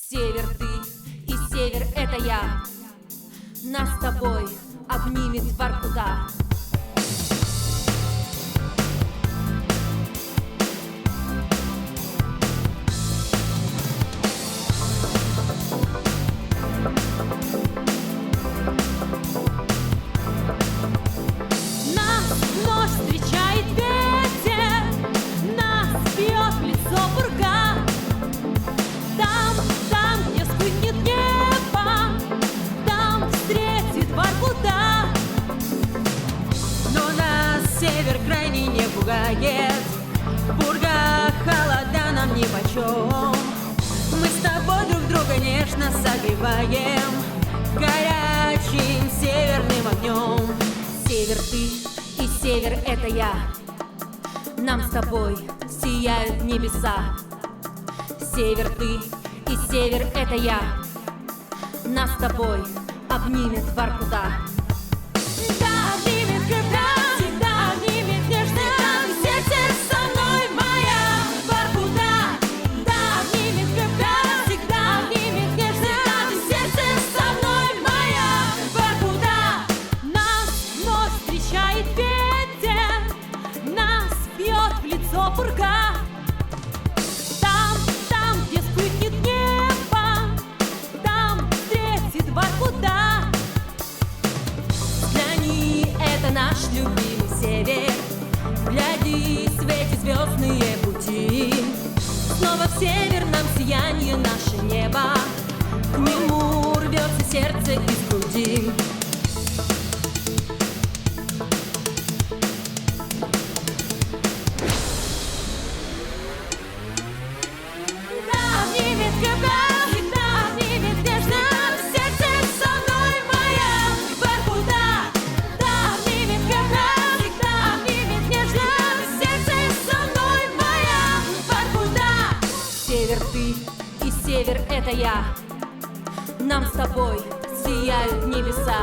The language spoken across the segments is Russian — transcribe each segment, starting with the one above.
Север ты и север это я. Нас с тобой обнимет Воркута. Нас вновь встречает ветер, нас бьет в лицо пурга. Там, где вспыхнет небо, там встретит Воркута. Но нас север крайне не пугает, пурга, холода нам нипочем. Мы с тобой друг друга нежно согреваем горячим северным огнем. Север ты и север это я. Нам с тобой сияют небеса. Север ты и север это я. Нас с тобой обнимет Воркута. Да, обнимет крепко, всегда обнимет нежно. Сердце со мной моя Воркута. Да, обнимет крепко, всегда обнимет нежно. Сердце со мной моя Воркута. Нас вновь встречает ветер, нас бьет в лицо пурга. Там, где вспыхнет небо, там встретит Воркута. Взгляни, это наш любимый север. Гляди, светят звездные пути. Снова в северном сиянии наше небо. К нему рвется сердце из груди. Да, обнимет крепко, всегда обнимет нежно. Сердце со мной моя Воркута. Да, обнимет крепко, всегда обнимет нежно. Сердце со мной моя Воркута. Север ты и север это я. Нам с тобой сияют небеса.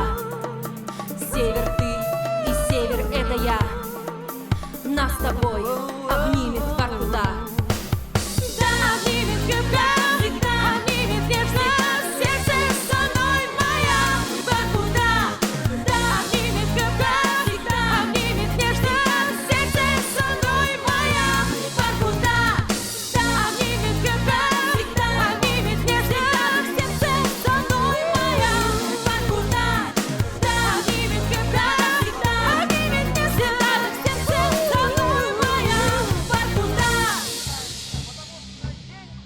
Север ты и север это я. Нас с тобой обнимет Воркута. Да, обнимет крепко, всегда обнимет нежно. Сердце со мной моя Воркута. Да, обнимет крепко, всегда обнимет нежно. Сердце со мной моя Воркута. Да, обнимет крепко, всегда обнимет нежно. Сердце со мной моя Воркута. Да, обнимет крепко, всегда обнимет нежно. Сердце со мной моя Воркута.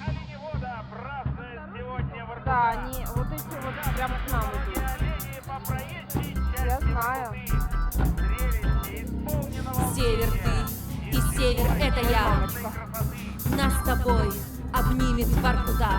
Оленевода празднует сегодня в Да, они вот эти вот прям к нам идут. Я знаю. Север ты и север это я. Нас с тобой обнимет Воркута.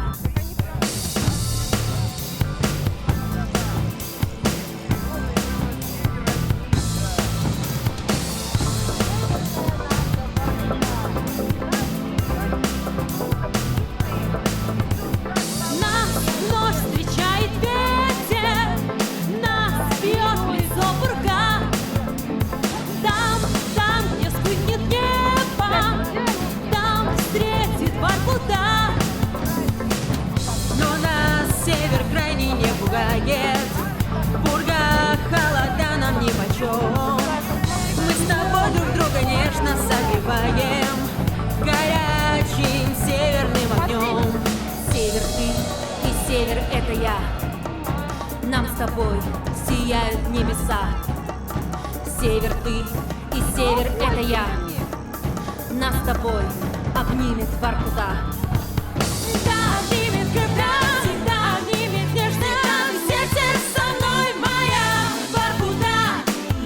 Нас вновь встречает ветер, нас бьет в лицо пурга. Там, где вспыхнет небо, там встретит Воркута. Но нас север крайне не пугает, пурга, холода нам нипочем. Мы с тобой друг друга нежно согреваем горячим северным огнем. Север ты и север это я. Нам с тобой сияют небеса. Север ты и север это я. Нас с тобой обнимет Воркута. Да, обнимет крепко, всегда обнимет нежно. Сердце со мной моя Воркута.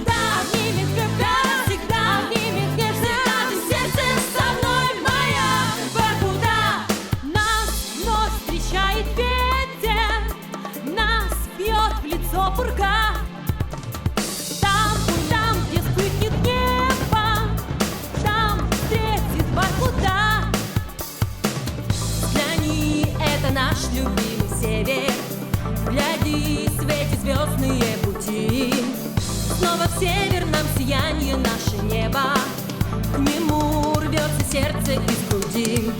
Да, обнимет крепко, всегда обнимет нежно. Сердце со мной моя Воркута. Нас вновь встречает ветер, нас бьет в лицо пурга. Там, где вспыхнет небо, там встретит Воркута. Взгляни, это наш любимый север. Гляди, светят звездные пути. Снова в северном сиянии наше небо. К нему рвется сердце из груди.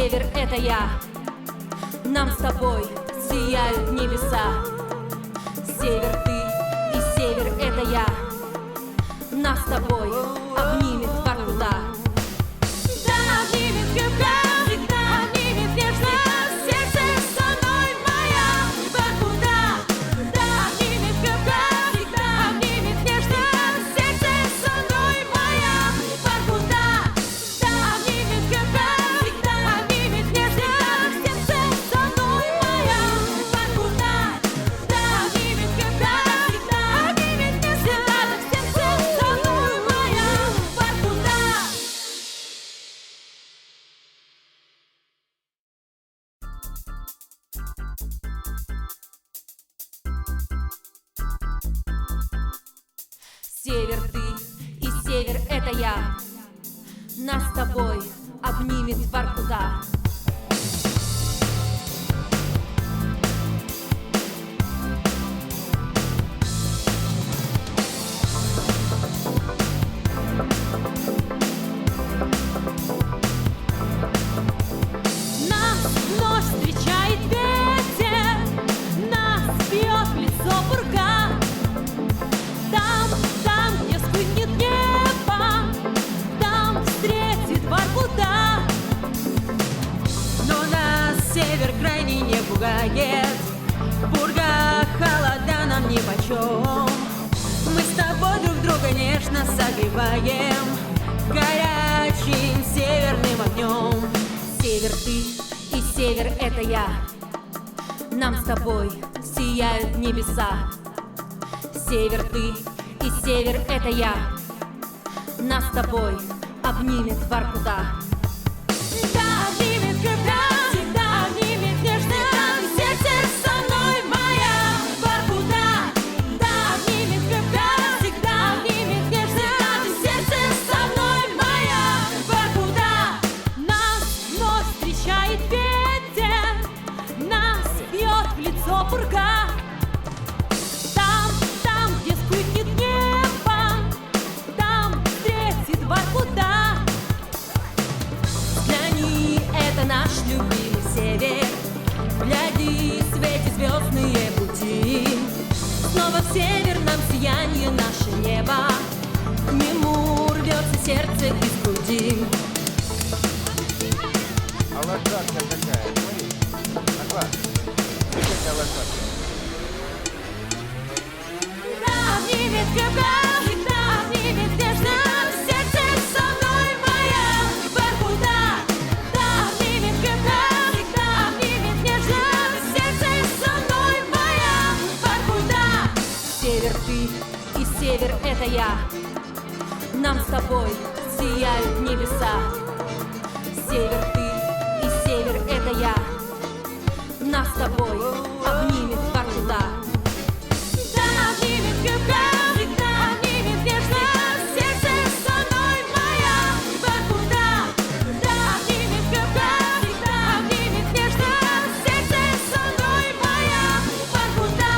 север — это я. Нам с тобой сияют небеса. Север ты и север — это я. Нас с тобой обнимет Воркута. Да, обнимет крепко, всегда обнимет нежно. Сердце со мной моя Воркута. Да, обнимет крепко, всегда обнимет нежно. Сердце со мной моя Воркута. Да, обнимет крепко, всегда обнимет нежно. Сердце со мной моя Воркута. Да, обнимет крепко, всегда обнимет нежно. Сердце со мной моя Воркута. Север ты и север — это я. Нас с тобой обнимет Воркута. Нас вновь встречает ветер, нас бьет в лицо пурга. Там, где вспыхнет небо, там встретит Воркута. Но нас север крайне не пугает, пурга, холода нам нипочем. Мы с тобой друг друга нежно согреваем горячим северным огнем. Север ты и север — это я. Нам с тобой сияют небеса. Север ты и север — это я. Нас с тобой обнимет Воркута. Да, обнимет крепко, всегда обнимет нежно. Сердце со мной моя Воркута. Да, обнимет крепко, всегда обнимет нежно. Сердце со мной моя Воркута. Нас вновь встречает ветер, нас бьет в лицо пурга. Там, где вспыхнет небо, там встретит Воркута. Взгляни, это наш любимый север. Гляди, светят звездные пути. Снова в северном сиянии наше небо. К нему рвется сердце из груди. А лошадка такая, смотри. Аква, какая лошадка? Да, обнимет крепко, всегда обнимет нежно. Сердце со мной моя Воркута. Да, обнимет крепко, всегда обнимет нежно. Сердце со мной моя Воркута. Север ты и север — это я. Нам с тобой сияют небеса. Север ты и север — это я. Нас с тобой обнимет Воркута. Да, обнимет крепко, всегда обнимет нежно. Сердце со мной моя Воркута. Да, обнимет крепко, всегда обнимет нежно. Сердце со мной моя Воркута.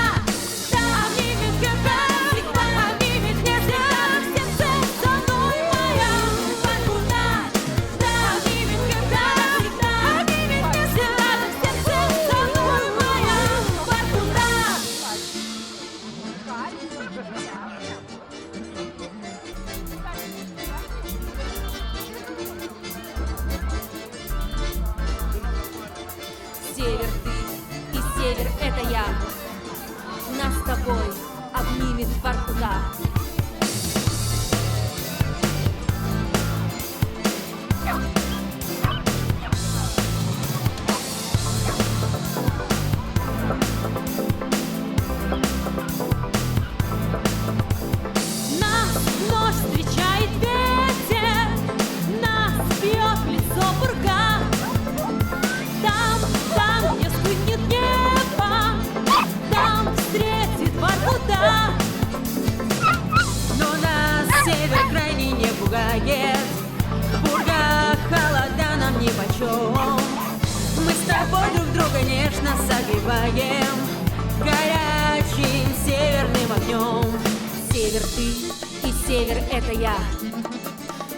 Да, обнимет крепко, всегда обнимет нежно. Сердце со мной моя Воркута. Да, обнимет крепко, всегда обнимет нежно. Сердце со мной моя Воркута. Север ты и север — это я. Нас с тобой обнимет Воркута. Нас вновь встречает ветер, нас бьет в лицо пурга. Там, где вспыхнет небо, там встретит Воркута. Но нас север крайне не пугает, пурга, холода нам нипочем. Мы с тобой друг друга нежно согреваем горячим северным огнем. Север ты и север — это я.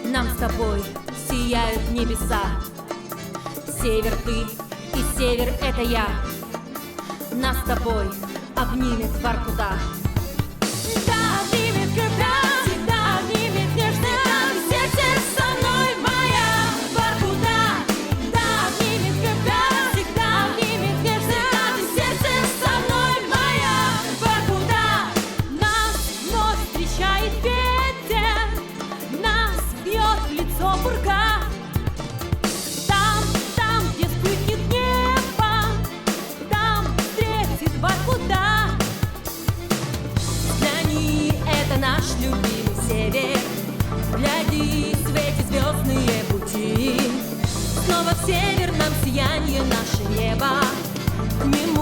Нам с тобой сияют небеса. север ты, и север это я. Нас с тобой обнимет Воркута. Да, обнимет когда, всегда обнимет нежно. Сердце со мной моя Воркута. Да, обнимет когда, всегда обнимет нежно. Сердце со мной моя Воркута. Нас вновь встречает ветер, нас бьет в лицо пурга. Там, где вспыхнет небо, там встретит Воркута. Взгляни, это наш любимый север. Гляди, светят звездные пути. Снова в северном сиянии наше небо. К нему